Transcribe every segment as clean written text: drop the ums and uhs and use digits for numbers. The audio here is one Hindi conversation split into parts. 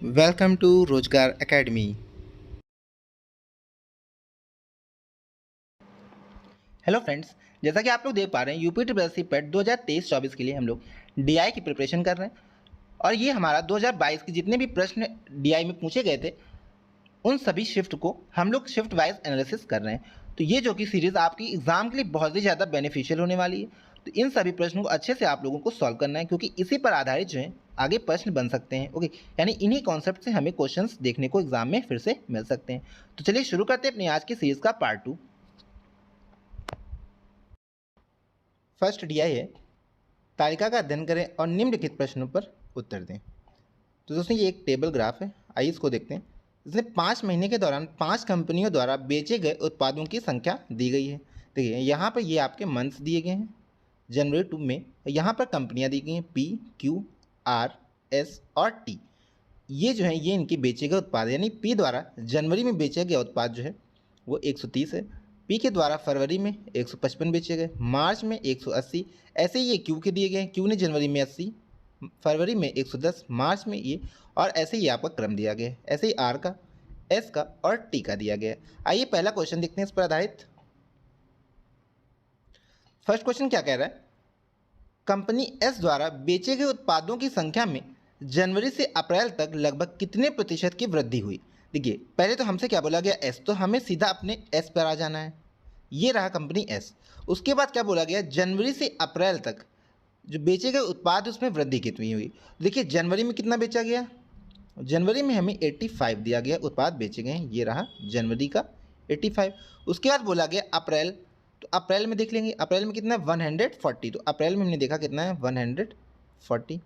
वेलकम टू रोजगार एकेडमी। हेलो फ्रेंड्स, जैसा कि आप लोग देख पा रहे हैं यूपी ट्रिपल पेट 2023-24 के लिए हम लोग डीआई की प्रिपरेशन कर रहे हैं। और ये हमारा 2022 के जितने भी प्रश्न डीआई में पूछे गए थे उन सभी शिफ्ट को हम लोग शिफ्ट वाइज एनालिसिस कर रहे हैं। तो ये जो कि सीरीज़ आपकी एग्ज़ाम के लिए बहुत ही ज़्यादा बेनिफिशियल होने वाली है। तो इन सभी प्रश्नों को अच्छे से आप लोगों को सॉल्व करना है, क्योंकि इसी पर आधारित जो है आगे प्रश्न बन सकते हैं। ओके, यानी इन्हीं कॉन्सेप्ट से हमें क्वेश्चंस देखने को एग्जाम में फिर से मिल सकते हैं। तो चलिए शुरू करते हैं अपनी आज की सीरीज़ का पार्ट 2। फर्स्ट डीआई है, तालिका का अध्ययन करें और निम्नलिखित प्रश्नों पर उत्तर दें। तो दोस्तों ये एक टेबल ग्राफ है, आइए इसको देखते हैं। इसमें 5 महीने के दौरान 5 कंपनियों द्वारा बेचे गए उत्पादों की संख्या दी गई है। देखिए यहाँ पर ये आपके मंथ्स दिए गए हैं, जनवरी टू में। यहाँ पर कंपनियाँ दी गई हैं पी, क्यू, आर, एस और टी। ये जो है ये इनके बेचे गए उत्पाद, यानी पी द्वारा जनवरी में बेचा गया उत्पाद जो है वो 130 है। पी के द्वारा फरवरी में 155 बेचे गए, मार्च में 180। ऐसे ही ये क्यू के दिए गए, क्यू ने जनवरी में 80, फरवरी में 110, मार्च में ये, और ऐसे ही आपका क्रम दिया गया है। ऐसे ही आर का, एस का और टी का दिया गया है। आइए पहला क्वेश्चन देखते हैं इस पर आधारित। फर्स्ट क्वेश्चन क्या कह रहा है, कंपनी एस द्वारा बेचे गए उत्पादों की संख्या में जनवरी से अप्रैल तक लगभग कितने प्रतिशत की वृद्धि हुई। देखिए पहले तो हमसे क्या बोला गया एस, तो हमें सीधा अपने एस पर आ जाना है। ये रहा कंपनी एस। उसके बाद क्या बोला गया, जनवरी से अप्रैल तक जो बेचे गए उत्पाद उसमें वृद्धि कितनी हुई। देखिए जनवरी में कितना बेचा गया, जनवरी में हमें 85 दिया गया उत्पाद बेचे गए हैं, ये रहा जनवरी का 85। उसके बाद बोला गया अप्रैल, तो अप्रैल में देख लेंगे, अप्रैल में कितना है 140। तो अप्रैल में हमने देखा कितना है 140।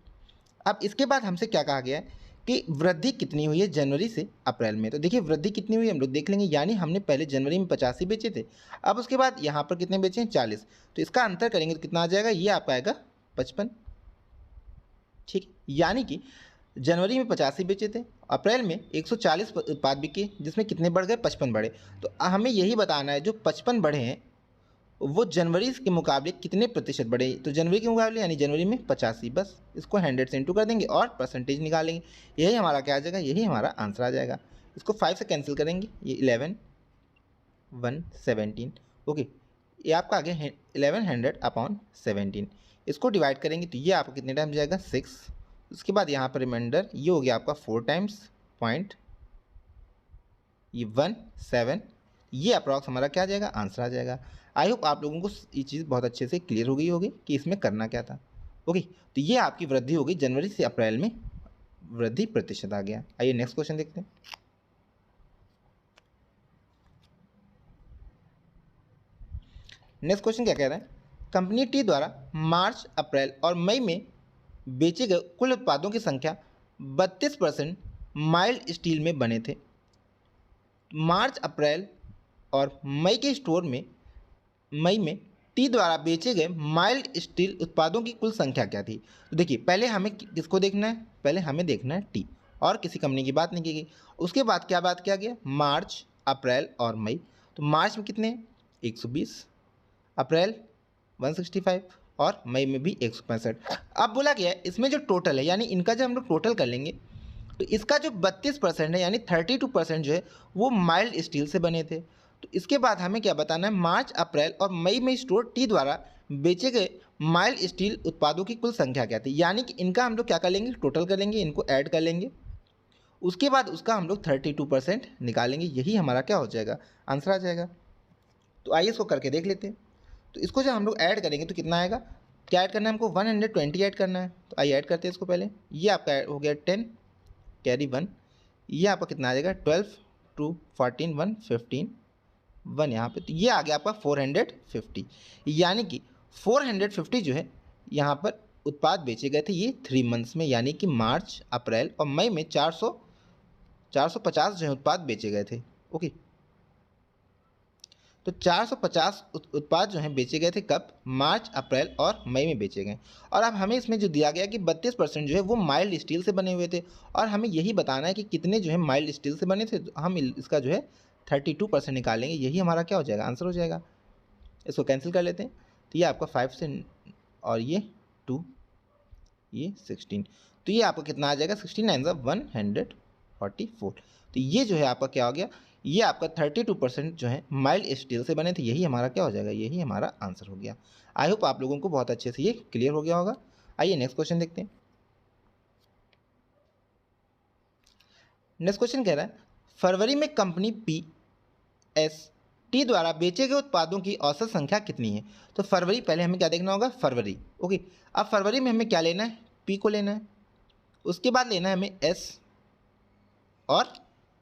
अब इसके बाद हमसे क्या कहा गया है कि वृद्धि कितनी हुई है जनवरी से अप्रैल में। तो देखिए वृद्धि कितनी हुई हम लोग देख लेंगे, यानी हमने पहले जनवरी में 85 बेचे थे, अब उसके बाद यहाँ पर कितने बेचे हैं 40। तो इसका अंतर करेंगे तो कितना आ जाएगा, ये आपका आएगा 55। ठीक, यानी कि जनवरी में 85 बेचे थे, अप्रैल में 140 उत्पाद बिके, जिसमें कितने बढ़ गए 55 बढ़े। तो हमें यही बताना है जो 55 बढ़े हैं वो जनवरी के मुकाबले कितने प्रतिशत बढ़े। तो जनवरी के मुकाबले यानी जनवरी में 85, बस इसको 100 से इंटू कर देंगे और परसेंटेज निकालेंगे, यही हमारा क्या आ जाएगा, यही हमारा आंसर आ जाएगा। इसको 5 से कैंसिल करेंगे, ये 11 1 17। ओके, ये आपका आ गया 1100/17। इसको डिवाइड करेंगे तो ये आपको कितने टाइम जाएगा 6। उसके बाद यहाँ पर रिमाइंडर ये हो गया आपका 4 टाइम्स पॉइंट, ये 17। ये अप्रॉक्स हमारा क्या आ जाएगा, आंसर आ जाएगा। आई होप आप लोगों को ये चीज़ बहुत अच्छे से क्लियर हो गई होगी कि इसमें करना क्या था। ओके, तो ये आपकी वृद्धि हो गई जनवरी से अप्रैल में, वृद्धि प्रतिशत आ गया। आइए नेक्स्ट क्वेश्चन देखते हैं। नेक्स्ट क्वेश्चन क्या कह रहा है, कंपनी टी द्वारा मार्च, अप्रैल और मई में बेचे गए कुल उत्पादों की संख्या 32% माइल्ड स्टील में बने थे। मार्च, अप्रैल और मई के स्टोर में मई में टी द्वारा बेचे गए माइल्ड स्टील उत्पादों की कुल संख्या क्या थी। तो देखिए पहले हमें किसको देखना है, पहले हमें देखना है टी, और किसी कंपनी की बात नहीं की गई। उसके बाद क्या बात किया गया, मार्च, अप्रैल और मई। तो मार्च में कितने 120, अप्रैल 165 और मई में भी 165। अब बोला गया है इसमें जो टोटल है, यानी इनका जब हम लोग टोटल कर लेंगे तो इसका जो 32% है यानी 32% जो है वो माइल्ड स्टील से बने थे। तो इसके बाद हमें क्या बताना है, मार्च, अप्रैल और मई में स्टोर टी द्वारा बेचे गए माइल्ड स्टील उत्पादों की कुल संख्या क्या थी। यानी कि इनका हम लोग क्या कर लेंगे, टोटल कर लेंगे, इनको ऐड कर लेंगे, उसके बाद उसका हम लोग 32% निकालेंगे, यही हमारा क्या हो जाएगा, आंसर आ जाएगा। तो आइए इसको करके देख लेते हैं। तो इसको जब हम लोग ऐड करेंगे तो कितना आएगा, क्या ऐड करना है हमको 120 ऐड करना है। तो आइए ऐड करते हैं इसको पहले, ये आपका हो गया 10 कैरी 1, ये आपका कितना आ जाएगा 12 2 14 1 15 1 यहाँ पे, तो ये आ गया आपका 450। यानी कि 450 जो है यहाँ पर उत्पाद बेचे गए थे ये 3 मंथ्स में, यानी कि मार्च, अप्रैल और मई में 450 जो है उत्पाद बेचे गए थे। ओके, तो 450 उत्पाद जो हैं बेचे गए थे कब, मार्च, अप्रैल और मई में बेचे गए। और अब हमें इसमें जो दिया गया कि 32% जो है वो माइल्ड स्टील से बने हुए थे, और हमें यही बताना है कि कितने जो है माइल्ड स्टील से बने थे। तो हम इसका जो है 32% निकालेंगे, यही हमारा क्या हो जाएगा, आंसर हो जाएगा। इसको कैंसिल कर लेते हैं, तो ये आपका 5 से और ये 2, ये 16, तो ये आपको कितना आ जाएगा 16 9 100 44। तो ये जो है आपका क्या हो गया, ये आपका 32% जो है माइल्ड स्टील से बने थे। यही हमारा क्या हो जाएगा, यही हमारा आंसर हो गया। आई होप आप लोगों को बहुत अच्छे से ये क्लियर हो गया होगा। आइए नेक्स्ट क्वेश्चन देखते हैं। नेक्स्ट क्वेश्चन कह रहा है फरवरी में कंपनी PST द्वारा बेचे गए उत्पादों की औसत संख्या कितनी है। तो फरवरी, पहले हमें क्या देखना होगा, फरवरी। ओके, अब फरवरी में हमें क्या लेना है, P को लेना है, उसके बाद लेना है हमें S और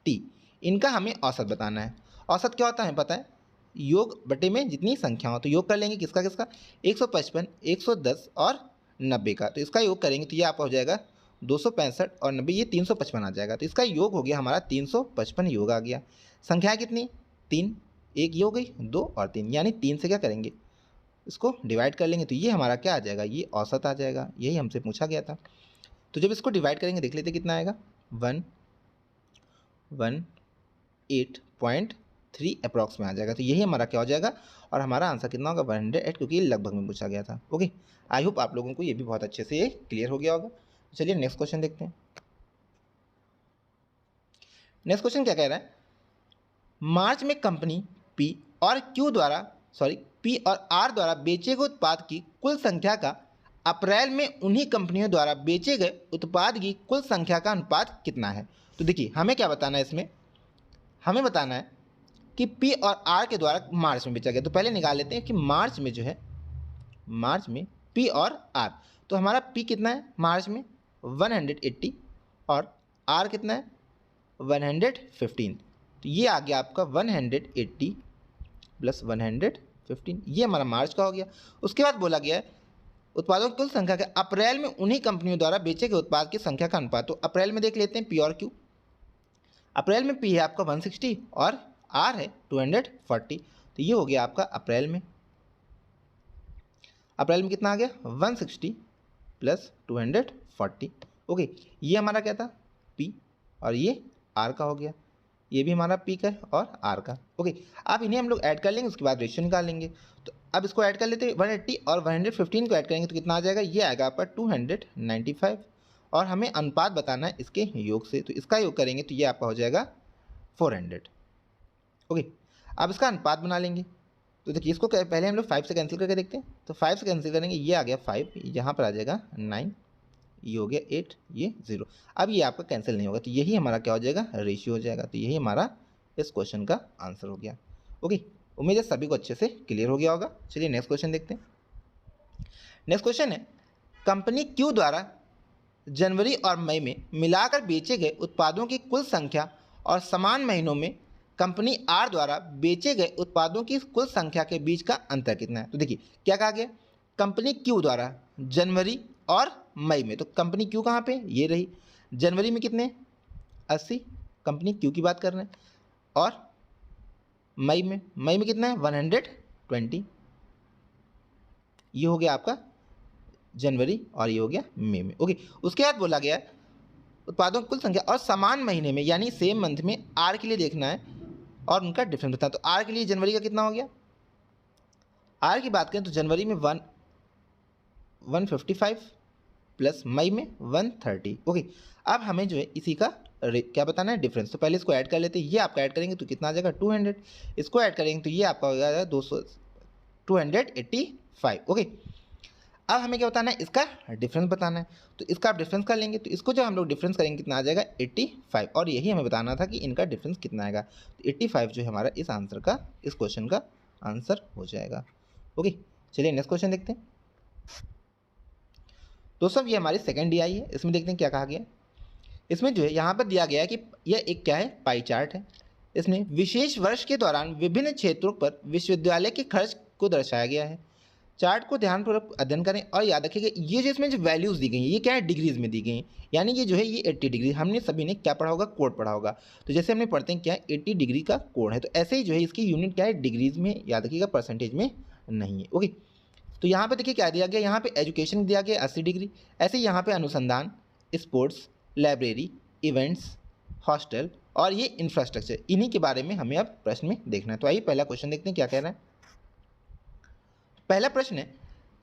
T, इनका हमें औसत बताना है। औसत क्या होता है पता है, योग बटे में जितनी संख्या हो। तो योग कर लेंगे किसका किसका, 155, 110 और 90 का। तो इसका योग करेंगे तो ये आपका हो जाएगा 265 और 90, ये 355 आ जाएगा। तो इसका योग हो गया हमारा 355 योग आ गया। संख्या कितनी, 3, एक ये हो गई, 2 और 3, यानी 3 से क्या करेंगे, इसको डिवाइड कर लेंगे तो ये हमारा क्या आ जाएगा, ये औसत आ जाएगा। यही हमसे पूछा गया था। तो जब इसको डिवाइड करेंगे देख लेते कितना आएगा, 118.3 अप्रॉक्स में आ जाएगा। तो यही हमारा क्या हो जाएगा, और हमारा आंसर कितना होगा, 108, क्योंकि ये लगभग में पूछा गया था। ओके, आई होप आप लोगों को ये भी बहुत अच्छे से ये क्लियर हो गया होगा। चलिए नेक्स्ट क्वेश्चन देखते हैं। नेक्स्ट क्वेश्चन क्या कह रहा है, मार्च में कंपनी P और R द्वारा बेचे गए उत्पाद की कुल संख्या का अप्रैल में उन्हीं कंपनियों द्वारा बेचे गए उत्पाद की कुल संख्या का अनुपात कितना है। तो देखिए हमें क्या बताना है, इसमें हमें बताना है कि P और R के द्वारा मार्च में बेचा गया। तो पहले निकाल लेते हैं कि मार्च में जो है, मार्च में P और R, तो हमारा P कितना है मार्च में 180 और R कितना है 115। तो ये आ गया आपका 180 प्लस 115, ये हमारा मार्च का हो गया। उसके बाद बोला गया है उत्पादों की कुल संख्या के अप्रैल में उन्हीं कंपनियों द्वारा बेचे गए उत्पाद की संख्या का अनुपात। तो अप्रैल में देख लेते हैं P और Q। अप्रैल में P है आपका 160 और R है 240। तो ये हो गया आपका अप्रैल में। अप्रैल में कितना आ गया, 160 प्लस 240। ओके, ये हमारा क्या था, P, और ये R का हो गया। ये भी हमारा P का है और R का। ओके, अब इन्हें हम लोग ऐड कर लेंगे, उसके बाद रेशियो निकाल लेंगे। तो अब इसको ऐड कर लेते हैं, 180 और 115 को ऐड करेंगे तो कितना आ जाएगा, ये आएगा आपका 295। और हमें अनुपात बताना है इसके योग से, तो इसका योग करेंगे तो ये आपका हो जाएगा 400। ओके, अब इसका अनुपात बना लेंगे। तो देखिए इसको पहले हम लोग 5 से कैंसिल करके देखते हैं। तो 5 से कैंसिल करेंगे, ये आ गया 5, यहाँ पर आ जाएगा 9, ये हो गया 8, ये 0। अब ये आपका कैंसिल नहीं होगा, तो यही हमारा क्या हो जाएगा, रेशियो हो जाएगा। तो यही हमारा इस क्वेश्चन का आंसर हो गया। ओके, उम्मीद है सभी को अच्छे से क्लियर हो गया होगा। चलिए नेक्स्ट क्वेश्चन देखते हैं। नेक्स्ट क्वेश्चन है कंपनी Q द्वारा जनवरी और मई में मिलाकर बेचे गए उत्पादों की कुल संख्या और समान महीनों में कंपनी R द्वारा बेचे गए उत्पादों की कुल संख्या के बीच का अंतर कितना है। तो देखिए क्या कहा गया, कंपनी Q द्वारा जनवरी और मई में, तो कंपनी Q कहाँ पे, ये रही। जनवरी में कितने, 80, कंपनी Q की बात कर रहे हैं। और मई में कितना है, 120। ये हो गया आपका जनवरी और ये हो गया मई में। ओके, उसके बाद बोला गया उत्पादों की कुल संख्या और समान महीने में, यानी सेम मंथ में R के लिए देखना है और उनका डिफरेंस बताना। तो R के लिए जनवरी का कितना हो गया, R की बात करें तो जनवरी में 155 प्लस मई में 130। ओके, अब हमें जो है इसी का क्या बताना है, डिफरेंस। तो पहले इसको ऐड कर लेते हैं, ये आपका ऐड करेंगे तो कितना आ जाएगा 200। इसको ऐड करेंगे तो ये आपका हो जाएगा 285। ओके, अब हमें क्या बताना है, इसका डिफरेंस बताना है। तो इसका आप डिफरेंस कर लेंगे, तो इसको जब हम लोग डिफरेंस करेंगे कितना आ जाएगा 85, और यही हमें बताना था कि इनका डिफरेंस कितना आएगा। तो 85 जो है हमारा इस आंसर का, इस क्वेश्चन का आंसर हो जाएगा। ओके, चलिए नेक्स्ट क्वेश्चन देखते हैं। दोस्तों ये हमारी सेकंड DI है, इसमें देखते हैं क्या कहा गया। इसमें जो है यहाँ पर दिया गया है कि यह एक क्या है, पाई चार्ट है। इसमें विशेष वर्ष के दौरान विभिन्न क्षेत्रों पर विश्वविद्यालय के खर्च को दर्शाया गया है। चार्ट को ध्यानपूर्वक अध्ययन करें और याद रखिएगा ये जो इसमें जो वैल्यूज़ दी गई हैं ये क्या है, डिग्रीज में दी गई हैं। यानी ये जो है ये 80 डिग्री, हमने सभी ने क्या पढ़ा होगा, कोड पढ़ा होगा। तो जैसे हमने पढ़ते हैं क्या है, 80 डिग्री का कोड है। तो ऐसे ही जो है इसकी यूनिट क्या है, डिग्रीज में, याद रखिएगा परसेंटेज में नहीं है। ओके, तो यहाँ पे देखिए क्या दिया गया, यहाँ पे एजुकेशन दिया गया 80 डिग्री। ऐसे ही यहाँ पे अनुसंधान, स्पोर्ट्स, लाइब्रेरी, इवेंट्स, हॉस्टल और ये इंफ्रास्ट्रक्चर, इन्हीं के बारे में हमें अब प्रश्न में देखना है। तो आइए पहला क्वेश्चन देखते हैं क्या कह रहा है। पहला प्रश्न है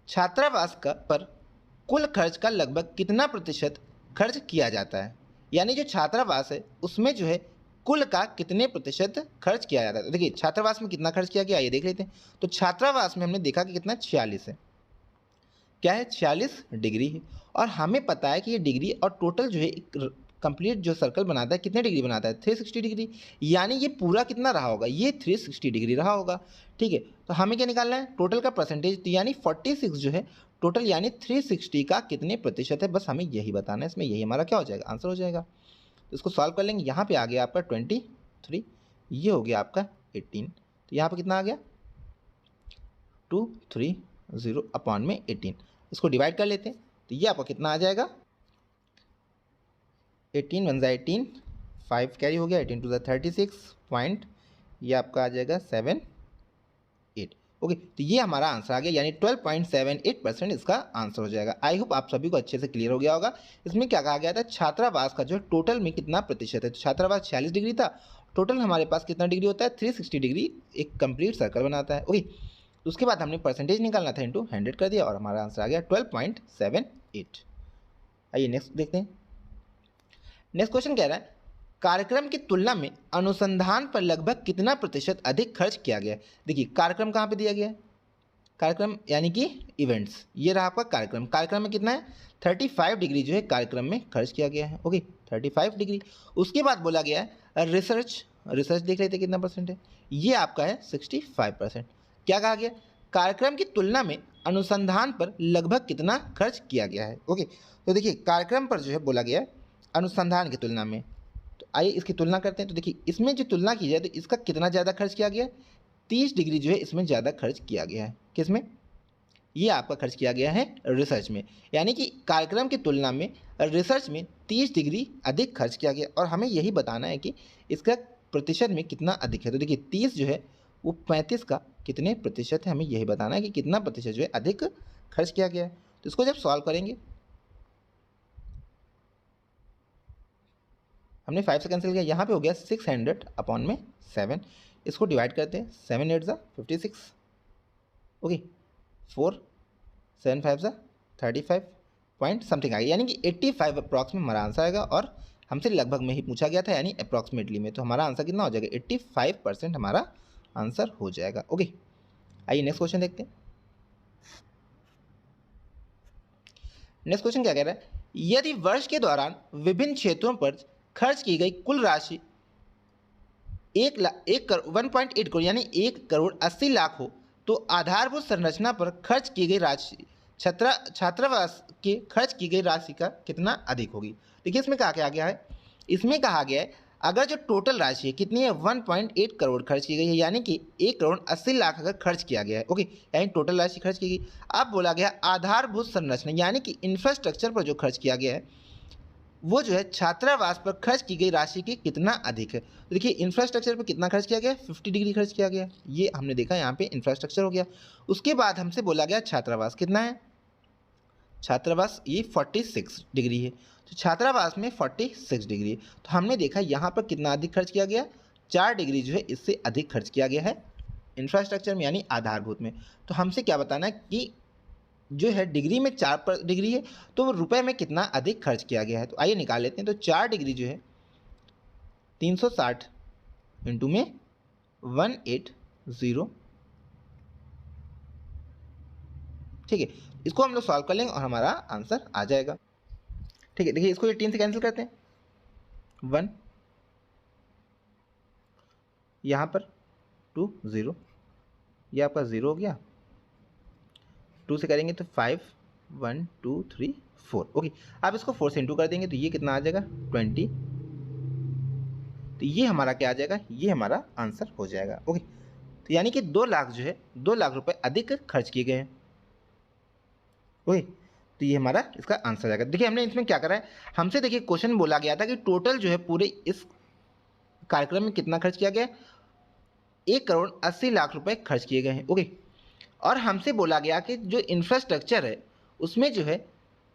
छात्रावास का पर कुल खर्च का लगभग कितना प्रतिशत खर्च किया जाता है। यानी जो छात्रावास है उसमें जो है कुल का कितने प्रतिशत खर्च किया जाता है। तो देखिए छात्रावास में कितना खर्च किया गया ये देख लेते हैं। तो छात्रावास में हमने देखा कि कितना 46 है, क्या है 46 डिग्री है। और हमें पता है कि ये डिग्री और टोटल जो है कंप्लीट जो सर्कल बनाता है कितने डिग्री बनाता है 360 डिग्री, यानी ये पूरा कितना रहा होगा, ये 360 डिग्री रहा होगा। ठीक है, तो हमें क्या निकालना है टोटल का परसेंटेज, तो यानी 46 जो है टोटल यानी 360 का कितने प्रतिशत है, बस हमें यही बताना है। इसमें यही हमारा क्या हो जाएगा, आंसर हो जाएगा। तो इसको सॉल्व कर लेंगे। यहाँ पे आ गया आपका 23, ये हो गया आपका 18, तो यहाँ पे कितना आ गया 230 अपॉन में 18। इसको डिवाइड कर लेते हैं तो ये आपका कितना आ जाएगा 18 वन ज़ा 18, 5 कैरी हो गया, 18 टू ज़ा 36 पॉइंट, ये आपका आ जाएगा 78। ओके, तो ये हमारा आंसर आ गया, यानी 12.78% इसका आंसर हो जाएगा। आई होप आप सभी को अच्छे से क्लियर हो गया होगा। इसमें क्या कहा गया था, छात्रावास का जो टोटल में कितना प्रतिशत है, तो छात्रावास 46 डिग्री था, टोटल हमारे पास कितना डिग्री होता है 360 डिग्री एक कंप्लीट सर्कल बनाता है। ओके, उसके बाद हमने परसेंटेज निकालना था, इंटू 100 कर दिया और हमारा आंसर आ गया 12.78। आइए नेक्स्ट देखते हैं। नेक्स्ट क्वेश्चन कह रहा है कार्यक्रम की तुलना में अनुसंधान पर लगभग कितना प्रतिशत अधिक खर्च किया गया है। देखिए कार्यक्रम कहाँ पे दिया गया है, कार्यक्रम यानी कि इवेंट्स, ये रहा आपका कार्यक्रम। कार्यक्रम में कितना है 35 डिग्री जो है कार्यक्रम में खर्च किया गया है। Okay 35 degree. उसके बाद बोला गया है रिसर्च, रिसर्च देख लेते कितना परसेंट है, ये आपका है 65%। क्या कहा गया, कार्यक्रम की तुलना में अनुसंधान पर लगभग कितना खर्च किया गया है। ओके, तो देखिए कार्यक्रम पर जो है बोला गया है अनुसंधान की तुलना में, तो आइए इसकी तुलना करते हैं। तो देखिए इसमें जो तुलना की जाए तो इसका कितना ज़्यादा खर्च किया गया है, 30 डिग्री जो है इसमें ज़्यादा खर्च किया गया है। किसमें, ये आपका खर्च किया गया है रिसर्च में, यानी कि कार्यक्रम की तुलना में रिसर्च में 30 डिग्री अधिक खर्च किया गया। और हमें यही बताना है कि इसका प्रतिशत में कितना अधिक है। तो देखिए 30 जो है वो 35 का कितने प्रतिशत है, हमें यही बताना है कि कितना प्रतिशत जो है अधिक खर्च किया गया है। तो इसको जब सॉल्व करेंगे, हमने 5 से कैंसिल किया, यहाँ पे हो गया 600 अपॉन में 7। इसको डिवाइड करते हैं, 7 8 ज़ा 56, ओके 4 7 5 ज़ा 35 पॉइंट समथिंग आ गया, यानी कि 85 अप्रॉक्स में हमारा आंसर आएगा। और हमसे लगभग में ही पूछा गया था, यानी अप्रॉक्सीमेटली में, तो हमारा आंसर कितना हो जाएगा 85% हमारा आंसर हो जाएगा। ओके, आइए नेक्स्ट क्वेश्चन देखते हैं। नेक्स्ट क्वेश्चन क्या कह रहा है, यदि वर्ष के दौरान विभिन्न क्षेत्रों पर खर्च की गई कुल राशि 1.8 करोड़ यानी 1,80,00,000 हो तो आधारभूत संरचना पर खर्च की गई राशि छात्रावास के खर्च की गई राशि का कितना अधिक होगी। देखिए इसमें कहा क्या गया है, इसमें कहा गया है अगर जो टोटल राशि है कितनी है 1.8 करोड़ खर्च की गई है, यानी कि 1,80,00,000 अगर खर्च किया गया है। ओके, यानी टोटल राशि खर्च की गई। अब बोला गया आधारभूत संरचना यानी कि इंफ्रास्ट्रक्चर पर जो खर्च किया गया है वो जो है छात्रावास पर खर्च की गई राशि की कितना अधिक है। तो देखिए इंफ्रास्ट्रक्चर पर कितना खर्च किया गया, 50 डिग्री खर्च किया गया, ये हमने देखा यहाँ पे इंफ्रास्ट्रक्चर हो गया। उसके बाद हमसे बोला गया छात्रावास कितना है, छात्रावास ये 46 डिग्री है, तो छात्रावास में 46 डिग्री है। तो हमने देखा यहाँ पर कितना अधिक खर्च किया गया, 4 डिग्री जो है इससे अधिक खर्च किया गया है इंफ्रास्ट्रक्चर में यानी आधारभूत में। तो हमसे क्या बताना है कि जो है डिग्री में 4 डिग्री है तो रुपए में कितना अधिक खर्च किया गया है। तो आइए निकाल लेते हैं। तो 4 डिग्री जो है 360 इंटू में 180, ठीक है, इसको हम लोग सॉल्व कर लेंगे और हमारा आंसर आ जाएगा। ठीक है, देखिए इसको 18 से कैंसिल करते हैं, 1 यहाँ पर 2 0, ये आपका 0 हो गया, 2 से करेंगे तो 5 1 2 3 4। ओके, आप इसको 4 से इंटू कर देंगे तो ये कितना आ जाएगा 20, तो ये हमारा क्या आ जाएगा, ये हमारा आंसर हो जाएगा। ओके, तो यानी कि 2 लाख जो है 2 लाख रुपए अधिक खर्च किए गए हैं। ओके, तो ये हमारा इसका आंसर आएगा। देखिए हमने इसमें क्या करा है, हमसे देखिए क्वेश्चन बोला गया था कि टोटल जो है पूरे इस कार्यक्रम में कितना खर्च किया गया, 1,80,00,000 रुपए खर्च किए गए हैं। ओके, और हमसे बोला गया कि जो इंफ्रास्ट्रक्चर है उसमें जो है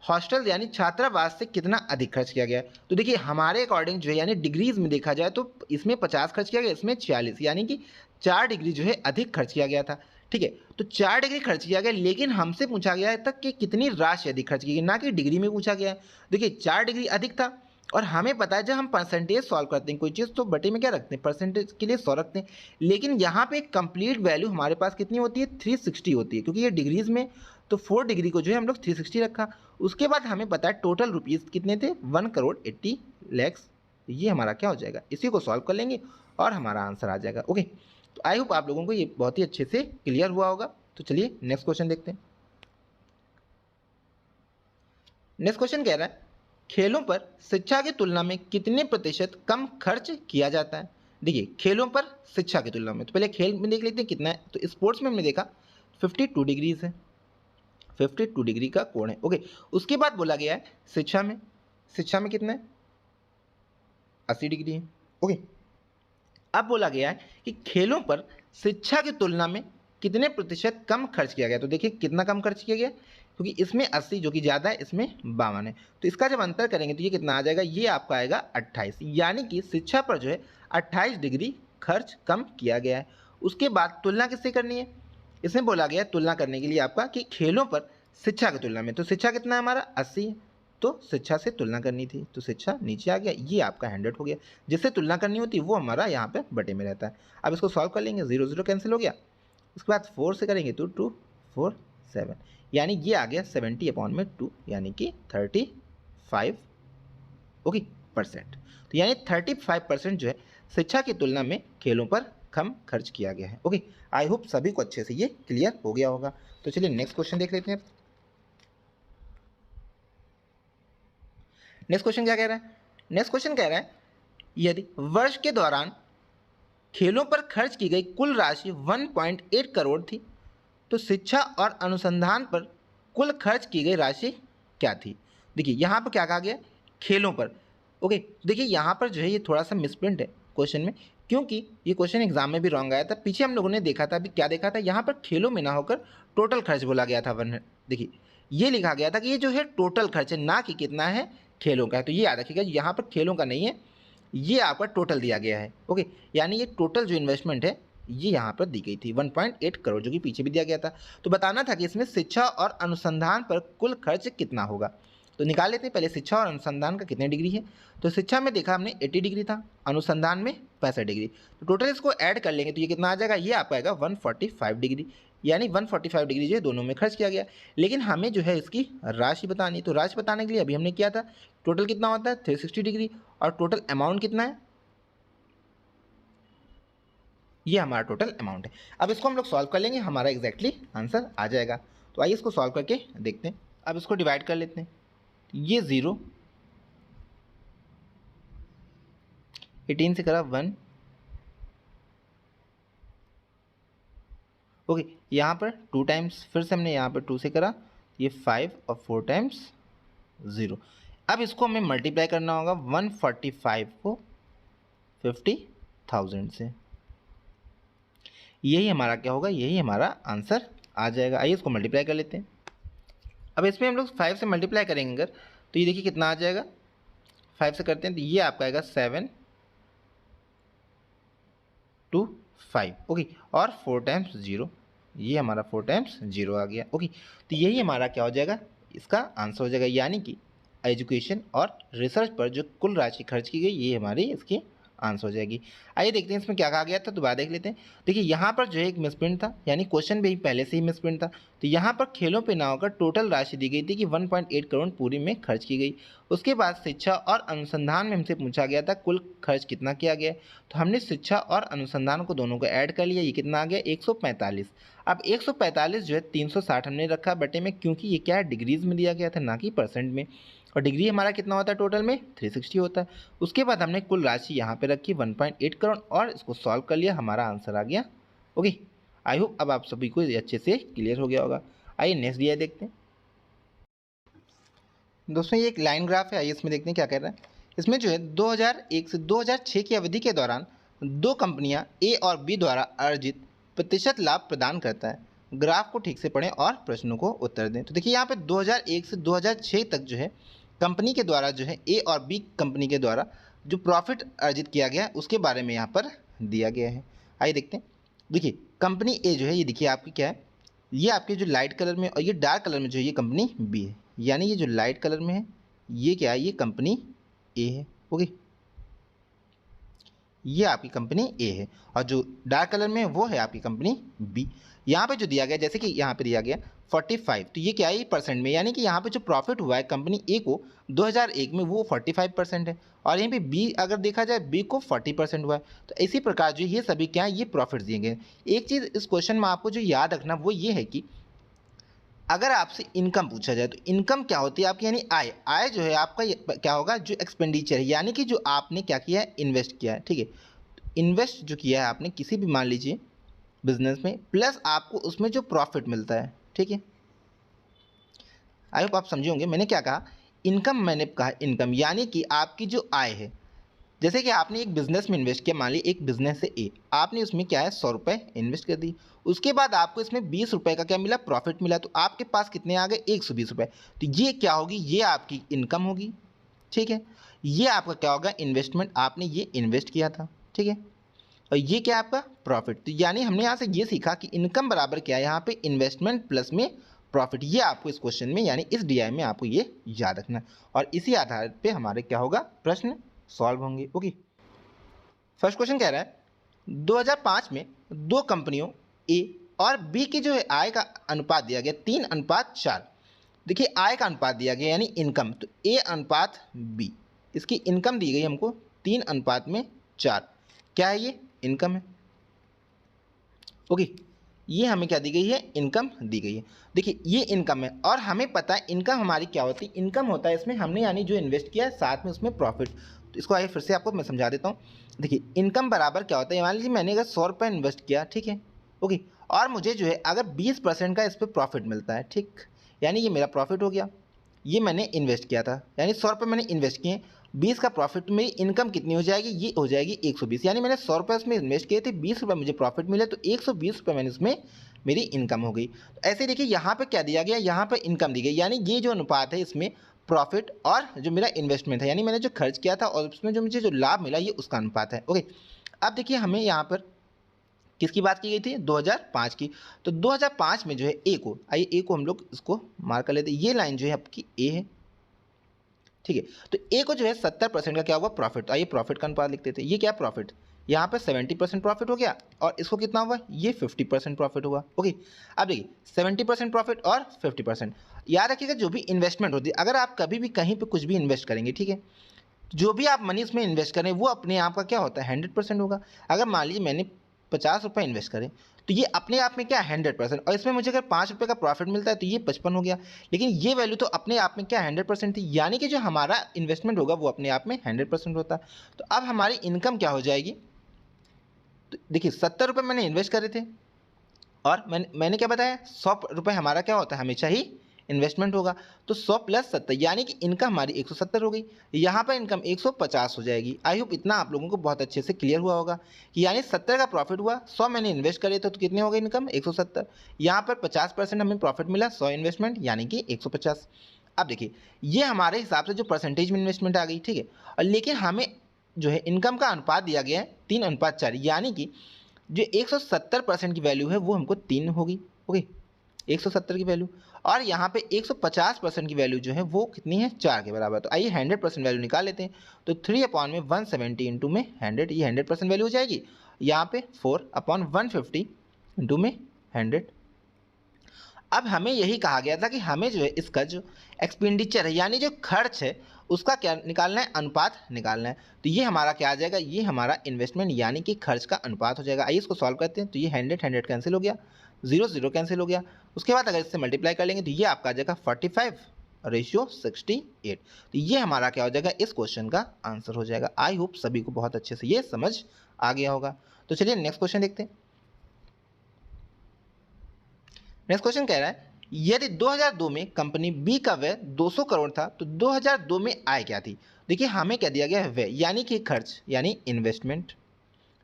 हॉस्टल यानी छात्रावास से कितना अधिक खर्च किया गया है। तो देखिए हमारे अकॉर्डिंग जो है यानी डिग्रीज में देखा जाए तो इसमें 50 खर्च किया गया, इसमें 46, यानी कि 4 डिग्री जो है अधिक खर्च किया गया था। ठीक है, तो 4 डिग्री खर्च किया गया, लेकिन हमसे पूछा गया है तक कि कितनी राशि अधिक खर्च की गई, ना कि डिग्री में पूछा गया है। देखिए 4 डिग्री अधिक था और हमें पता है जब हम परसेंटेज सॉल्व करते हैं कोई चीज़ तो बटे में क्या रखते हैं, परसेंटेज के लिए 100 रखते हैं। लेकिन यहाँ पे कंप्लीट वैल्यू हमारे पास कितनी होती है, 360 होती है, क्योंकि ये डिग्रीज में तो 4 डिग्री को जो है हम लोग 360 रखा। उसके बाद हमें पता है टोटल रुपीज़ कितने थे, 1,80,00,000। ये हमारा क्या हो जाएगा, इसी को सॉल्व कर लेंगे और हमारा आंसर आ जाएगा। ओके, तो आई होप आप लोगों को ये बहुत ही अच्छे से क्लियर हुआ होगा। तो चलिए नेक्स्ट क्वेश्चन देखते हैं। नेक्स्ट क्वेश्चन कह रहा है खेलों पर शिक्षा की तुलना में कितने प्रतिशत कम खर्च किया जाता है। देखिए खेलों पर शिक्षा की तुलना में, तो पहले खेल में देख लेते हैं कितना है। तो स्पोर्ट्स में हमने देखा 52 डिग्रीज है, 52 डिग्री का कोण है। ओके, उसके बाद बोला गया है शिक्षा में, शिक्षा में कितना है, 80 डिग्री है। ओके, अब बोला गया है कि खेलों पर शिक्षा की तुलना में कितने प्रतिशत कम खर्च किया गया। तो देखिए कितना कम खर्च किया गया, क्योंकि इसमें 80 जो कि ज़्यादा है, इसमें 52 है। तो इसका जब अंतर करेंगे तो ये कितना आ जाएगा, ये आपका आएगा 28, यानी कि शिक्षा पर जो है 28 डिग्री खर्च कम किया गया है। उसके बाद तुलना किससे करनी है, इसमें बोला गया है तुलना करने के लिए आपका कि खेलों पर शिक्षा की तुलना में, तो शिक्षा कितना है हमारा 80 है, तो शिक्षा से तुलना करनी थी, तो शिक्षा नीचे आ गया, ये आपका 100 हो गया। जिससे तुलना करनी होती है वो हमारा यहाँ पे बटे में रहता है। अब इसको सॉल्व कर लेंगे, 0 0 कैंसिल हो गया। उसके बाद 4 से करेंगे तो 2 4 7, यानी ये आ गया 70/2, यानी कि 35 ओके परसेंट। तो यानी 35% जो है शिक्षा की तुलना में खेलों पर कम खर्च किया गया है। ओके, आई होप सभी को अच्छे से ये क्लियर हो गया होगा। तो चलिए नेक्स्ट क्वेश्चन देख लेते हैं। नेक्स्ट क्वेश्चन क्या कह रहा है, नेक्स्ट क्वेश्चन कह रहा है यदि वर्ष के दौरान खेलों पर खर्च की गई कुल राशि 1.8 करोड़ थी तो शिक्षा और अनुसंधान पर कुल खर्च की गई राशि क्या थी। देखिए यहाँ पर क्या कहा गया, खेलों पर। ओके, देखिए यहाँ पर जो है ये थोड़ा सा मिसप्रिंट है क्वेश्चन में, क्योंकि ये क्वेश्चन एग्जाम में भी रॉन्ग आया था। पीछे हम लोगों ने देखा था, अभी क्या देखा था, यहाँ पर खेलों में ना होकर टोटल खर्च बोला गया था। देखिए ये लिखा गया था कि ये जो है टोटल खर्च है, ना कि कितना है खेलों का है। तो ये याद रखिएगा, यहाँ पर खेलों का नहीं है, ये आपका टोटल दिया गया है। ओके, यानी ये टोटल जो इन्वेस्टमेंट है ये यहाँ पर दी गई थी 1.8 करोड़, जो कि पीछे भी दिया गया था। तो बताना था कि इसमें शिक्षा और अनुसंधान पर कुल खर्च कितना होगा। तो निकाल लेते हैं पहले शिक्षा और अनुसंधान का कितने डिग्री है। तो शिक्षा में देखा हमने 80 डिग्री था, अनुसंधान में 65 डिग्री। तो टोटल इसको ऐड कर लेंगे तो ये कितना आ जाएगा, ये आपका आएगा 145 डिग्री, यानी 145 डिग्री जो है दोनों में खर्च किया गया। लेकिन हमें जो है इसकी राशि बतानी, तो राशि बताने के लिए अभी हमने किया था टोटल कितना होता है 360 डिग्री, और टोटल अमाउंट कितना है, ये हमारा टोटल अमाउंट है। अब इसको हम लोग सॉल्व कर लेंगे, हमारा एग्जैक्टली आंसर आ जाएगा। तो आइए इसको सॉल्व करके देखते हैं। अब इसको डिवाइड कर लेते हैं, ये 0, 18 से करा 1, ओके, यहाँ पर 2 टाइम्स, फिर से हमने यहाँ पर 2 से करा, ये 5 और 4 टाइम्स 0। अब इसको हमें मल्टीप्लाई करना होगा 145 को 50,000 से, यही हमारा क्या होगा, यही हमारा आंसर आ जाएगा। आइए इसको मल्टीप्लाई कर लेते हैं। अब इसमें हम लोग 5 से मल्टीप्लाई करेंगे अगर, तो ये देखिए कितना आ जाएगा, 5 से करते हैं तो ये आपका आएगा 7 2 5, ओके, और 4 टाइम्स 0, ये हमारा 4 टाइम्स 0 आ गया। ओके, तो यही हमारा क्या हो जाएगा, इसका आंसर हो जाएगा, यानी कि एजुकेशन और रिसर्च पर जो कुल राशि खर्च की गई ये हमारी इसकी आंसर हो जाएगी। आइए देखते हैं इसमें क्या कहा गया था, दोबारा देख लेते हैं। देखिए यहाँ पर जो है एक मिसप्रिंट था, यानी क्वेश्चन भी पहले से ही मिसप्रिंट था। तो यहाँ पर खेलों पे ना होकर टोटल राशि दी गई थी कि 1.8 करोड़ पूरी में खर्च की गई। उसके बाद शिक्षा और अनुसंधान में हमसे पूछा गया था कुल खर्च कितना किया गया, तो हमने शिक्षा और अनुसंधान को दोनों को ऐड कर लिया, ये कितना आ गया 145। अब 145 जो है 360 हमने रखा बटे में, क्योंकि ये क्या है डिग्रीज में दिया गया था ना कि परसेंट में, और डिग्री हमारा कितना होता है टोटल में 360 होता है। उसके बाद हमने कुल राशि यहाँ पे रखी 1.8 करोड़ और इसको सॉल्व कर लिया, हमारा आंसर आ गया। ओके, आई होप अब आप सभी को अच्छे से क्लियर हो गया होगा। आइए नेक्स्ट दिया देखते हैं। दोस्तों ये एक लाइन ग्राफ है, आइए इसमें देखते हैं क्या कह रहा है। इसमें जो है 2001 से 2006 की अवधि के दौरान दो कंपनियां ए और बी द्वारा अर्जित प्रतिशत लाभ प्रदान करता है। ग्राफ को ठीक से पढ़ें और प्रश्नों को उत्तर दें। तो देखिए यहाँ पे 2001 से 2006 तक जो है कंपनी के द्वारा जो है ए और बी कंपनी के द्वारा जो प्रॉफिट अर्जित किया गया है उसके बारे में यहाँ पर दिया गया है। आइए देखते हैं। देखिए कंपनी ए जो है ये देखिए आपकी क्या है, ये आपके जो लाइट कलर में और ये डार्क कलर में जो है ये कंपनी बी है, यानी ये जो लाइट कलर में है ये क्या है, ये कंपनी ए है। ओके, ये आपकी कंपनी ए है और जो डार्क कलर में है वो है आपकी कंपनी बी। यहाँ पे जो दिया गया, जैसे कि यहाँ पे दिया गया 45, तो ये क्या है, परसेंट में, यानी कि यहाँ पे जो प्रॉफिट हुआ है कंपनी ए को 2001 में वो 45% है और यहीं पे बी अगर देखा जाए बी को 40% हुआ है। तो इसी प्रकार जो ये सभी क्या है, ये प्रॉफिट दिए गए। एक चीज़ इस क्वेश्चन में आपको जो याद रखना वो ये है कि अगर आपसे इनकम पूछा जाए तो इनकम क्या होती है आपकी, यानी आय। आय जो है आपका क्या होगा, जो एक्सपेंडिचर है, यानी कि जो आपने क्या किया है, इन्वेस्ट किया है। ठीक है, इन्वेस्ट जो किया है आपने किसी भी मान लीजिए बिजनेस में, प्लस आपको उसमें जो प्रॉफिट मिलता है। ठीक है, आई होप आप समझे होंगे मैंने क्या कहा। इनकम मैंने कहा इनकम यानी कि आपकी जो आय है। जैसे कि आपने एक बिजनेस में इन्वेस्ट किया, मान ली एक बिजनेस है ए, आपने उसमें क्या है 100 रुपये इन्वेस्ट कर दी। उसके बाद आपको इसमें 20 रुपये का क्या मिला, प्रॉफिट मिला, तो आपके पास कितने आ गए, 120 रुपये। तो ये क्या होगी, ये आपकी इनकम होगी। ठीक है, ये आपका क्या होगा, इन्वेस्टमेंट, आपने ये इन्वेस्ट किया था। ठीक है, और ये क्या है आपका प्रॉफिट। तो यानी हमने यहाँ से ये सीखा कि इनकम बराबर क्या है, यहाँ पे इन्वेस्टमेंट प्लस में प्रॉफिट। ये आपको इस क्वेश्चन में यानी इस डीआई में आपको ये याद रखना है और इसी आधार पे हमारे क्या होगा, प्रश्न सॉल्व होंगे। ओके, फर्स्ट क्वेश्चन कह रहा है 2005 में दो कंपनियों ए और बी की जो है आय का अनुपात दिया गया 3:4। देखिए आय का अनुपात दिया गया यानी इनकम, तो ए अनुपात बी, इसकी इनकम दी गई हमको 3:4। क्या है ये, इनकम है। ओके, ये हमें क्या दी गई है, इनकम दी गई है। देखिए ये इनकम है और हमें पता है इनकम हमारी क्या होती है, इनकम होता है इसमें हमने यानी जो इन्वेस्ट किया है साथ में उसमें प्रॉफिट। तो इसको आइए फिर से आपको मैं समझा देता हूँ। देखिए इनकम बराबर क्या होता है, मान लीजिए मैंने अगर 100 रुपये इन्वेस्ट किया, ठीक है, ओके, और मुझे जो है अगर 20% का इस पर प्रॉफिट मिलता है, ठीक, यानी ये मेरा प्रॉफिट हो गया। ये मैंने इन्वेस्ट किया था, यानी 100 रुपये मैंने इन्वेस्ट किए, 20 का प्रॉफिट, मेरी इनकम कितनी हो जाएगी, ये हो जाएगी 120। यानी मैंने 100 रुपये उसमें इन्वेस्ट किए थे, 20 रुपये मुझे प्रॉफिट मिले, तो 120 रुपये मैंने उसमें मेरी इनकम हो गई। तो ऐसे देखिए यहाँ पे क्या दिया गया, यहाँ पे इनकम दी गई, यानी ये जो अनुपात है इसमें प्रॉफिट और जो मेरा इन्वेस्टमेंट है, यानी मैंने जो खर्च किया था और उसमें जो मुझे जो लाभ मिला, ये उसका अनुपात है। ओके, अब देखिए हमें यहाँ पर किसकी बात की गई थी, 2005 की। तो 2005 में जो है ए को, आइए ए को हम लोग इसको मार्क कर लेते हैं, ये लाइन जो है आपकी ए है। ठीक है, तो ए को जो है 70% का क्या हुआ, प्रॉफिट। तो आइए प्रॉफिट का अनुपात लिखते थे, ये क्या प्रॉफिट, यहाँ पे 70% प्रॉफिट हो गया और इसको कितना हुआ, ये 50% प्रॉफिट हुआ। ओके, अब देखिए 70% प्रॉफिट और 50%। याद रखिएगा जो भी इन्वेस्टमेंट होती है, अगर आप कभी भी कहीं पे कुछ भी इन्वेस्ट करेंगे, ठीक है, जो भी आप मनी उसमें इन्वेस्ट करें वो अपने आप का क्या होता है, 100% होगा। अगर मान लीजिए मैंने 50 रुपये इन्वेस्ट करें तो ये अपने आप में क्या 100%, और इसमें मुझे अगर 5 रुपये का प्रॉफिट मिलता है तो ये 55 हो गया। लेकिन ये वैल्यू तो अपने आप में क्या 100% थी, यानी कि जो हमारा इन्वेस्टमेंट होगा वो अपने आप में 100% होता है। तो अब हमारी इनकम क्या हो जाएगी, तो देखिए 70 रुपये मैंने इन्वेस्ट करे थे और मैंने क्या बताया, 100 रुपये हमारा क्या होता है, हमेशा ही इन्वेस्टमेंट होगा। तो 100 + 70 यानी कि इनकम हमारी 170 हो गई, यहाँ पर इनकम 150 हो जाएगी। आई होप इतना आप लोगों को बहुत अच्छे से क्लियर हुआ होगा कि यानी 70 का प्रॉफिट हुआ, 100 मैंने इन्वेस्ट करे थे तो कितने हो गए इनकम, 170। यहाँ पर 50% हमें प्रॉफिट मिला, 100 इन्वेस्टमेंट यानी कि 150। अब देखिए ये हमारे हिसाब से जो परसेंटेज में इन्वेस्टमेंट आ गई, ठीक है, और लेकिन हमें जो है इनकम का अनुपात दिया गया है 3:4, यानी कि जो 170% की वैल्यू है वो हमको 3 होगी। ओके, 170 की वैल्यू, और यहाँ पे 150% की वैल्यू जो है वो कितनी है, 4 के बराबर। तो आइए 100% वैल्यू निकाल लेते हैं। तो 3/170 इंटू में 100, ये 100% वैल्यू हो जाएगी। यहाँ पे 4/150 इंटू में 100। अब हमें यही कहा गया था कि हमें जो है इसका जो एक्सपेंडिचर है यानी जो खर्च है उसका क्या निकालना है, अनुपात निकालना है। तो ये हमारा क्या आ जाएगा, ये हमारा इन्वेस्टमेंट यानी कि खर्च का अनुपात हो जाएगा। आइए इसको सॉल्व करते हैं। तो ये 100 कैंसिल हो गया, 0 कैंसिल हो गया। उसके बाद अगर इससे मल्टीप्लाई कर लेंगे तो ये आपका आ जाएगा 45/68। तो ये हमारा क्या हो जाएगा, इस क्वेश्चन का आंसर हो जाएगा। आई होप सभी को बहुत अच्छे से ये समझ आ गया होगा। तो चलिए नेक्स्ट क्वेश्चन देखते हैं। नेक्स्ट क्वेश्चन कह रहा है यदि 2002 में कंपनी बी का व्यय 200 करोड़ था तो 2002 में आय क्या थी। देखिए हमें क्या दिया गया है, व्यय यानी कि खर्च यानी इन्वेस्टमेंट,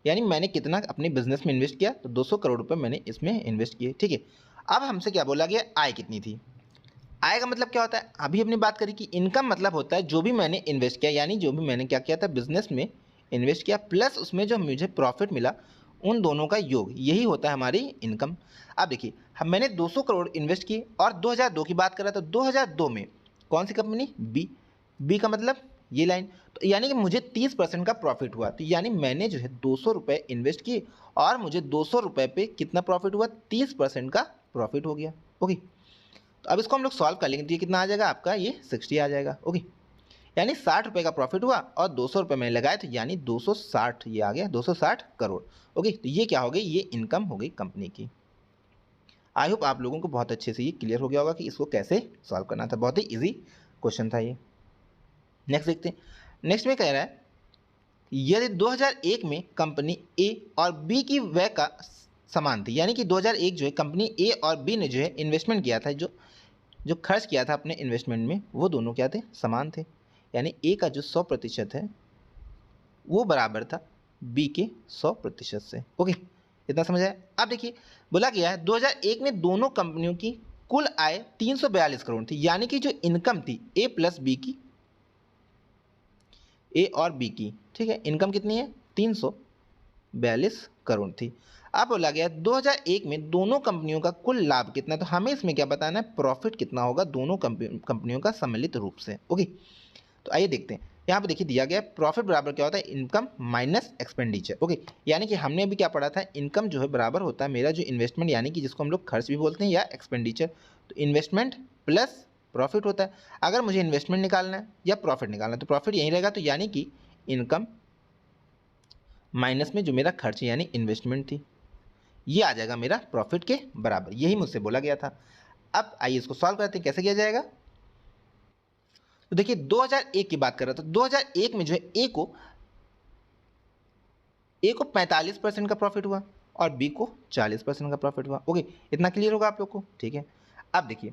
यानी मैंने कितना अपने बिजनेस में इन्वेस्ट किया, तो 200 करोड़ रुपए मैंने इसमें इन्वेस्ट किए। ठीक है, अब हमसे क्या बोला गया, आय कितनी थी। आय का मतलब क्या होता है, अभी हमने बात करी कि इनकम मतलब होता है जो भी मैंने इन्वेस्ट किया, यानी जो भी मैंने क्या किया था बिजनेस में इन्वेस्ट किया प्लस उसमें जो मुझे प्रॉफिट मिला, उन दोनों का योग, यही होता है हमारी इनकम। अब देखिए मैंने 200 करोड़ इन्वेस्ट किए और 2002 की बात कर रहा था। 2002 में कौन सी कंपनी, बी, बी का मतलब ये लाइन, तो यानी कि मुझे 30% का प्रॉफिट हुआ। तो यानी मैंने जो है 200 रुपये इन्वेस्ट किए और मुझे 200 रुपये पे कितना प्रॉफिट हुआ, 30% का प्रॉफिट हो गया। ओके, तो अब इसको हम लोग सॉल्व कर लेंगे तो ये कितना आ जाएगा आपका, ये 60 आ जाएगा। ओके, यानी 60 रुपये का प्रॉफिट हुआ और 200 रुपये मैंने लगाए, तो यानी 260 ये आ गया, 260 करोड़। ओके, तो ये क्या हो गई, ये इनकम हो गई कंपनी की। आई होप आप लोगों को बहुत अच्छे से ये क्लियर हो गया होगा कि इसको कैसे सॉल्व करना था। बहुत ही इजी क्वेश्चन था ये। नेक्स्ट देखते हैं। नेक्स्ट में कह रहा है यदि 2001 में कंपनी ए और बी की व्यय का समान थी, यानी कि 2001 जो है कंपनी ए और बी ने जो है इन्वेस्टमेंट किया था, जो जो खर्च किया था अपने इन्वेस्टमेंट में, वो दोनों क्या थे, समान थे। यानी ए का जो 100% है वो बराबर था बी के 100% से। ओके, इतना समझ आया। अब देखिए बोला गया है 2001 में दोनों कंपनियों की कुल आय 342 करोड़ थी, यानी कि जो इनकम थी ए प्लस बी की, ए और बी की, ठीक है, इनकम कितनी है, 342 करोड़ थी। अब बोला गया 2001 में दोनों कंपनियों का कुल लाभ कितना, तो हमें इसमें क्या बताना है, प्रॉफिट कितना होगा दोनों कंपनियों का सम्मिलित रूप से। ओके, तो आइए देखते हैं। यहाँ पे देखिए दिया गया प्रॉफिट बराबर क्या होता है, इनकम माइनस एक्सपेंडिचर। ओके, यानी कि हमने अभी क्या पढ़ा था, इनकम जो है बराबर होता है मेरा जो इन्वेस्टमेंट, यानी कि जिसको हम लोग खर्च भी बोलते हैं, या एक्सपेंडिचर। तो इन्वेस्टमेंट प्लस प्रॉफिट होता है। अगर मुझे इन्वेस्टमेंट निकालना है या प्रॉफिट निकालना है तो प्रॉफिट यहीं रहेगा, तो यानी कि इनकम माइनस में जो मेरा खर्च यानी इन्वेस्टमेंट थी, ये आ जाएगा मेरा प्रॉफिट के बराबर। यही मुझसे बोला गया था। अब आइए इसको सॉल्व करते हैं, कैसे किया जाएगा। तो देखिए 2001 की बात कर रहा था, 2001 में जो है ए को 45% का प्रॉफिट हुआ और बी को 40% का प्रॉफिट हुआ। ओके, इतना क्लियर होगा आप लोग को, ठीक है। अब देखिए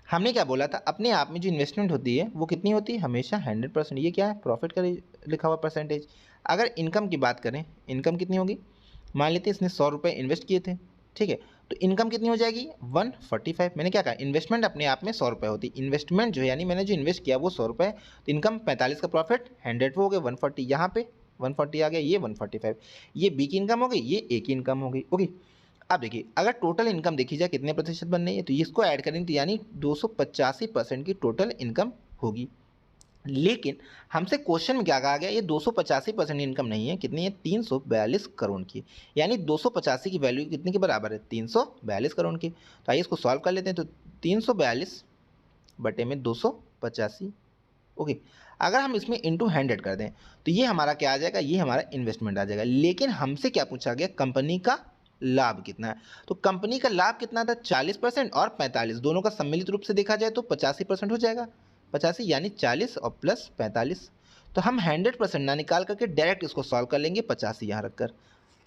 हमने क्या बोला था, अपने आप में जो इन्वेस्टमेंट होती है वो कितनी होती है, हमेशा 100%। ये क्या है, प्रॉफिट का लिखा हुआ परसेंटेज। अगर इनकम की बात करें, इनकम कितनी होगी, मान लेते हैं इसने 100 रुपये इन्वेस्ट किए थे, ठीक है, तो इनकम कितनी हो जाएगी, 145। मैंने क्या कहा, इन्वेस्टमेंट अपने आप में 100 रुपये होती है, इन्वेस्टमेंट जो है यानी मैंने जो इन्वेस्ट किया वो 100 रुपये, तो इनकम 45 का प्रॉफिट 100 वो हो गए 140, यहाँ पे 140 आ गया, ये 145, ये बी की इनकम हो गई, ये ए की इनकम हो गई। ओके, अब देखिए अगर टोटल इनकम देखी जाए कितने प्रतिशत बन रही है, तो इसको ऐड करेंगे तो यानी 285% की टोटल इनकम होगी। लेकिन हमसे क्वेश्चन में क्या कहा गया, ये 285% इनकम नहीं है, कितनी है, 342 करोड़ की। यानी 285 की वैल्यू कितने के बराबर है, 342 करोड़ की। तो आइए इसको सॉल्व कर लेते हैं। तो 342 बटे में 285। ओके, अगर हम इसमें इंटू 100 कर दें तो ये हमारा क्या आ जाएगा, ये हमारा इन्वेस्टमेंट आ जाएगा। लेकिन हमसे क्या पूछा गया, कंपनी का लाभ कितना है। तो कंपनी का लाभ कितना था, 40% और 45, दोनों का सम्मिलित रूप से देखा जाए तो 85% हो जाएगा। 85 यानी 40 और प्लस 45। तो हम 100% ना निकाल करके डायरेक्ट इसको सॉल्व कर लेंगे 85 यहाँ रखकर।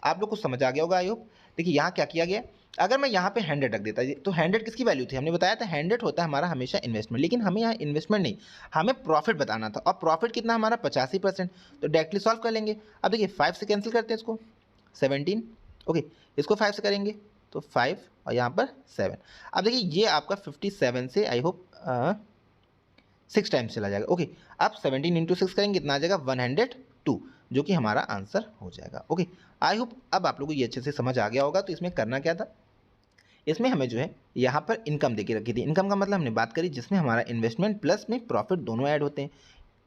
आप लोग को समझ आ गया होगा आई होप। देखिए यहाँ क्या किया गया, अगर मैं यहाँ पे 100 रख देता तो 100 किसकी वैल्यू थी, हमने बताया था 100 होता है हमारा हमेशा इन्वेस्टमेंट, लेकिन हमें यहाँ इन्वेस्टमेंट नहीं, हमें प्रॉफिट बताना था, और प्रॉफिट कितना हमारा 85%। तो डायरेक्टली सॉल्व कर लेंगे। अब देखिए 5 से कैंसिल करते हैं इसको, 17। ओके, इसको 5 से करेंगे तो 5 और यहाँ पर 7। अब देखिए ये आपका 57 से आई होप 6 टाइम्स चला जाएगा। ओके, अब 17 इंटू 6 करेंगे, कितना आ जाएगा, 102, जो कि हमारा आंसर हो जाएगा। ओके, आई होप अब आप लोगों को ये अच्छे से समझ आ गया होगा। तो इसमें करना क्या था, इसमें हमें जो है यहाँ पर इनकम देके रखी थी। इनकम का मतलब हमने बात करी जिसमें हमारा इन्वेस्टमेंट प्लस में प्रॉफिट दोनों ऐड होते हैं,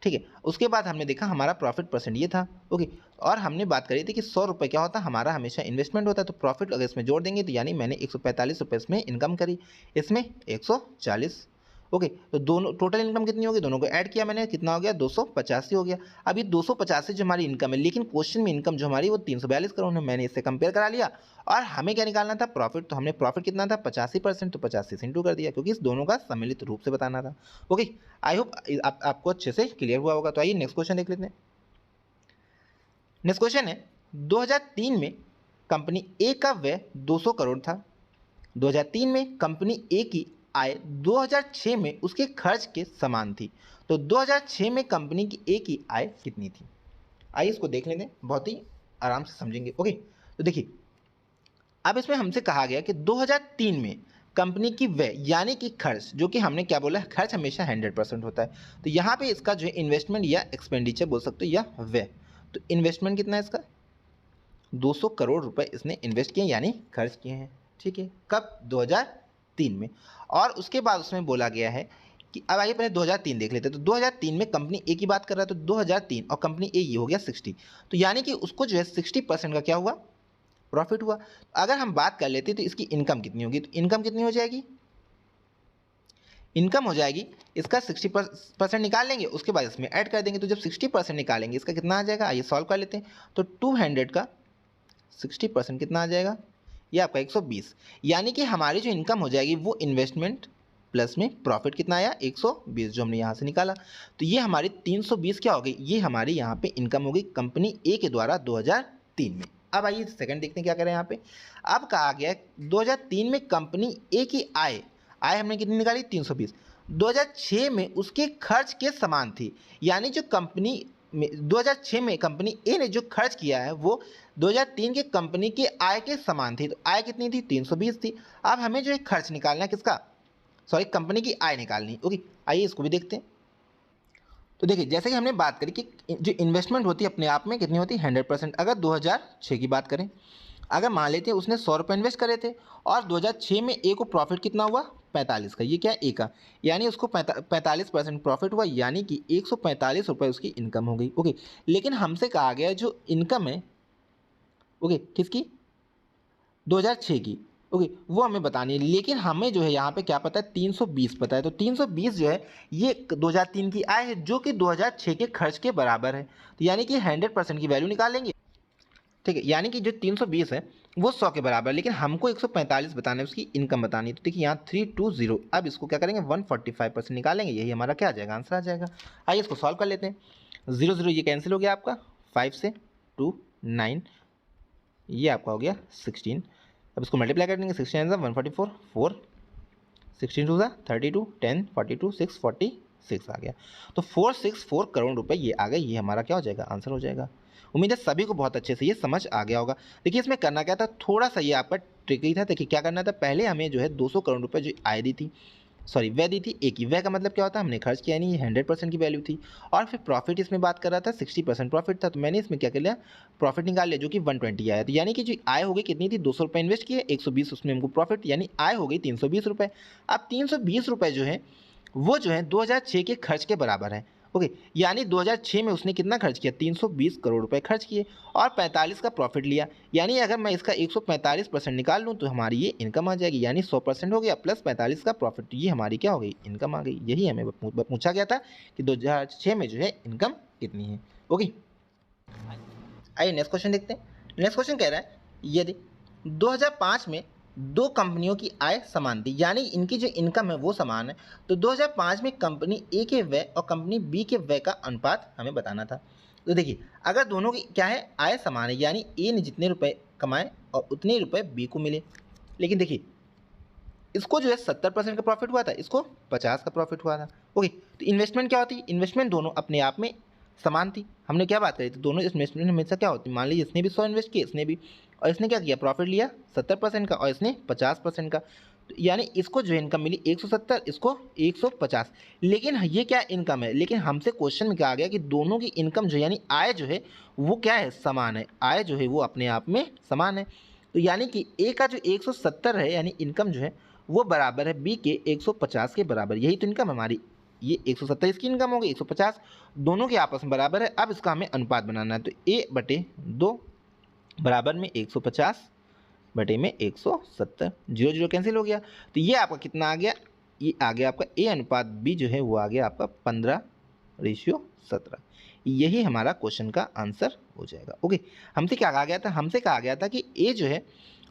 ठीक है। उसके बाद हमने देखा हमारा प्रॉफिट परसेंट ये था। ओके, और हमने बात करी थी कि 100 रुपये क्या होता है, हमारा हमेशा इन्वेस्टमेंट होता है, तो प्रॉफिट अगर इसमें जोड़ देंगे तो यानी मैंने 145 रुपये इसमें इनकम करी, इसमें 140। ओके, तो दोनों टोटल इनकम कितनी होगी, दोनों को ऐड किया मैंने, कितना हो गया, 285 हो गया। अब ये 285 जो हमारी इनकम है, लेकिन क्वेश्चन में इनकम जो हमारी वो 342 करोड़ है, मैंने इससे कंपेयर करा लिया। और हमें क्या निकालना था, प्रॉफिट। तो हमने प्रॉफिट कितना था, 85%, तो 85 से इंटू कर दिया, क्योंकि इस दोनों का सम्मिलित रूप से बताना था। ओके, आई होप आपको अच्छे से क्लियर हुआ होगा। तो आइए नेक्स्ट क्वेश्चन देख लेते हैं। नेक्स्ट क्वेश्चन है 2003 में कंपनी ए का व्यय 200 करोड़ था। 2003 में कंपनी ए की आय 2006 में उसके खर्च के समान थी। तो 2006 में कंपनी की ए की आय कितनी थी। आइए इसको देख लेते हैं, बहुत ही आराम से समझेंगे। ओके, तो देखिए अब इसमें हमसे कहा गया कि 2003 में कंपनी की व्यय यानी कि खर्च, जो कि हमने क्या बोला, खर्च हमेशा 100% होता है। तो यहाँ पे इसका जो है इन्वेस्टमेंट या एक्सपेंडिचर बोल सकते हो या व्यय। तो इन्वेस्टमेंट कितना है इसका, 200 करोड़ रुपए इसने इन्वेस्ट किए यानी खर्च किए हैं, ठीक है। कब, 2003 में। और उसके बाद उसमें बोला गया है कि अब आइए पहले 2003 देख लेते हैं। तो 2003 में कंपनी ए की बात कर रहा है, तो 2003 और कंपनी ए ये हो गया 60, तो यानी कि उसको जो है 60% का क्या हुआ, प्रॉफिट हुआ। अगर हम बात कर लेते तो इसकी इनकम कितनी होगी, तो इनकम कितनी हो जाएगी, इनकम हो जाएगी इसका 60% निकाल लेंगे, उसके बाद इसमें ऐड कर देंगे। तो जब 60% निकालेंगे इसका कितना आ जाएगा, आइए सॉल्व कर लेते हैं। तो 200 का 60% कितना आ जाएगा, ये आपका 120, यानी कि हमारी जो इनकम हो जाएगी वो इन्वेस्टमेंट प्लस में प्रॉफिट कितना आया, 120 जो हमने यहाँ से निकाला। तो ये हमारी 320 क्या हो गई, ये हमारी यहाँ पे इनकम हो गई कंपनी ए के द्वारा 2003 में। अब आइए सेकंड देखते हैं क्या करें यहाँ पे। अब कहा गया 2003 में कंपनी ए की आय हमने कितनी निकाली, 320। 2006 में उसके खर्च के समान थी, यानी जो कंपनी 2006 में कंपनी ए ने जो खर्च किया है वो 2003 के कंपनी के आय के समान थी। तो आय कितनी थी, 320 थी। अब हमें जो है खर्च निकालना है किसका, सॉरी कंपनी की आय निकालनी। ओके, आइए इसको भी देखते हैं। तो देखिए जैसे कि हमने बात करी कि जो इन्वेस्टमेंट होती है अपने आप में कितनी होती है, 100%। अगर 2006 की बात करें, अगर मान लेते हैं उसने 100 रुपये इन्वेस्ट करे थे और 2006 में ए को प्रॉफिट कितना हुआ, 45 का, ये क्या है ए का, यानी उसको 45% प्रॉफिट हुआ, यानी कि 145 रुपये उसकी इनकम हो गई। ओके, लेकिन हमसे कहा गया जो इनकम है, ओके किसकी, 2006 की, ओके वो हमें बतानी है। लेकिन हमें जो है यहाँ पे क्या पता है, 320 पता है। तो 320 जो है ये 2003 की आय है जो कि 2006 के खर्च के बराबर है। तो यानी कि 100% की वैल्यू निकालेंगे, ठीक है, यानी कि जो 320 है वो 100 के बराबर है, लेकिन हमको 145 बताना है, उसकी इनकम बतानी है। तो देखिए यहाँ 320, अब इसको क्या करेंगे, 145% निकालेंगे, यही हमारा क्या आ जाएगा, आंसर आ जाएगा। आइए इसको सॉल्व कर लेते हैं। 0 ये कैंसिल हो गया आपका, 5 से 2 9, ये आपका हो गया 16। अब इसको मल्टीप्लाई कर देंगे, 16 144, 4 16 2 32, 10 42, 646 आ गया। तो 464 करोड़ रुपए ये आ गए, ये हमारा क्या हो जाएगा, आंसर हो जाएगा। उम्मीद है सभी को बहुत अच्छे से ये समझ आ गया होगा। देखिए इसमें करना क्या था, थोड़ा सा ये आपका ट्रिकी था। देखिए क्या करना था, पहले हमें जो है 200 करोड़ रुपए जो आय दी थी, सॉरी वह दी थी, एक ही वह का मतलब क्या होता है, हमने खर्च किया नहीं, ये 100% की वैल्यू थी। और फिर प्रॉफिट इसमें बात कर रहा था, 60% प्रॉफिट था, तो मैंने इसमें क्या कर लिया, प्रॉफिट निकाल लिया जो कि 120 आया। तो यानी कि जो आय हो गई कितनी थी, 200 रुपये इन्वेस्ट किए, 120 उसमें हमको प्रॉफिट, यानी आय हो गई 320 रुपये। अब 320 रुपये जो है वो जो है 2006 के खर्च के बराबर है। ओके, यानी 2006 में उसने कितना खर्च किया, 320 करोड़ रुपए खर्च किए और 45 का प्रॉफिट लिया। यानी अगर मैं इसका 145% निकाल लूँ तो हमारी ये इनकम आ जाएगी, यानी 100% हो गया प्लस 45 का प्रॉफिट, ये हमारी क्या हो गई, इनकम आ गई। यही हमें पूछा गया था कि 2006 में जो है इनकम कितनी है। ओके, आइए नेक्स्ट क्वेश्चन देखते हैं। नेक्स्ट क्वेश्चन कह रहा है यदि 2005 में दो कंपनियों की आय समान थी, यानी इनकी जो इनकम है वो समान है, तो 2005 में कंपनी ए के व्यय और कंपनी बी के व्यय का अनुपात हमें बताना था। तो देखिए अगर दोनों की क्या है, आय समान है, यानी ए ने जितने रुपए कमाए और उतने रुपए बी को मिले। लेकिन देखिए इसको जो है 70% का प्रॉफिट हुआ था, इसको 50 का प्रॉफिट हुआ था। ओके, तो इन्वेस्टमेंट क्या होती है, इन्वेस्टमेंट दोनों अपने आप में समान थी। हमने क्या बात करी थी, दोनों इन्वेस्टमेंट हमेशा क्या होती है, मान लीजिए इसने भी 100 इन्वेस्ट किया, इसने भी, और इसने क्या किया, प्रॉफिट लिया 70% का और इसने 50% का। तो यानी इसको जो इनकम मिली 170, इसको 150। लेकिन ये क्या इनकम है, लेकिन हमसे क्वेश्चन में क्या आ गया कि दोनों की इनकम जो यानी आय जो है वो क्या है, समान है, आय जो है वो अपने आप में समान है। तो यानी कि ए का जो 170 है यानी इनकम जो है वो बराबर है बी के 150 के बराबर, यही तो इनकम हमारी, ये 170 इसकी इनकम हो गई, 150 दोनों के आपस में बराबर है। अब इसका हमें अनुपात बनाना है, तो ए बटे 2 बराबर में 150 बटे में 170, 0 0 कैंसिल हो गया। तो ये आपका कितना आ गया, ये आ गया आपका ए अनुपात बी जो है वो आ गया आपका 15:17। यही हमारा क्वेश्चन का आंसर हो जाएगा। ओके, हमसे क्या कहा गया था, हमसे कहा गया था कि ए जो है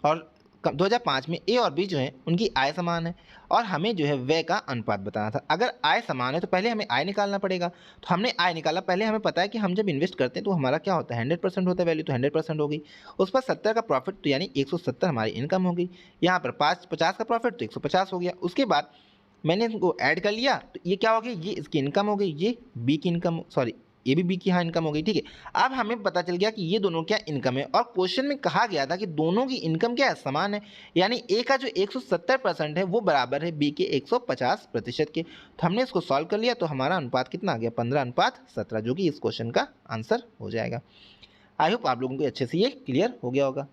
और 2005 में ए और बी जो है उनकी आय समान है और हमें जो है व्यय का अनुपात बताना था। अगर आय समान है तो पहले हमें आय निकालना पड़ेगा, तो हमने आय निकाला। पहले हमें पता है कि हम जब इन्वेस्ट करते हैं तो हमारा क्या होता है, 100% होता है वैल्यू, तो 100% हो गई। उस पर 70 का प्रॉफिट, तो यानी 170 हमारी इनकम हो गई। यहाँ पर 50 का प्रॉफिट तो 150 हो गया। उसके बाद मैंने इनको ऐड कर लिया तो ये क्या हो गया, ये इसकी इनकम हो गई, ये बी की इनकम, सॉरी ये भी बी की हाँ इनकम हो गई। ठीक है, अब हमें पता चल गया कि ये दोनों क्या इनकम है और क्वेश्चन में कहा गया था कि दोनों की इनकम क्या है, समान है, यानी ए का जो 170% है वो बराबर है बी के 150% के। तो हमने इसको सॉल्व कर लिया तो हमारा अनुपात कितना आ गया, 15:17, जो कि इस क्वेश्चन का आंसर हो जाएगा। आई होप आप लोगों को अच्छे से ये क्लियर हो गया होगा।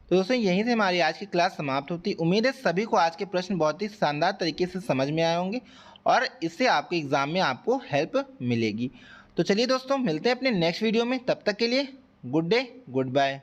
तो दोस्तों यहीं से हमारी आज की क्लास समाप्त होती है। उम्मीद है सभी को आज के प्रश्न बहुत ही शानदार तरीके से समझ में आए होंगे और इससे आपके एग्ज़ाम में आपको हेल्प मिलेगी। तो चलिए दोस्तों, मिलते हैं अपने नेक्स्ट वीडियो में। तब तक के लिए गुड डे, गुड बाय।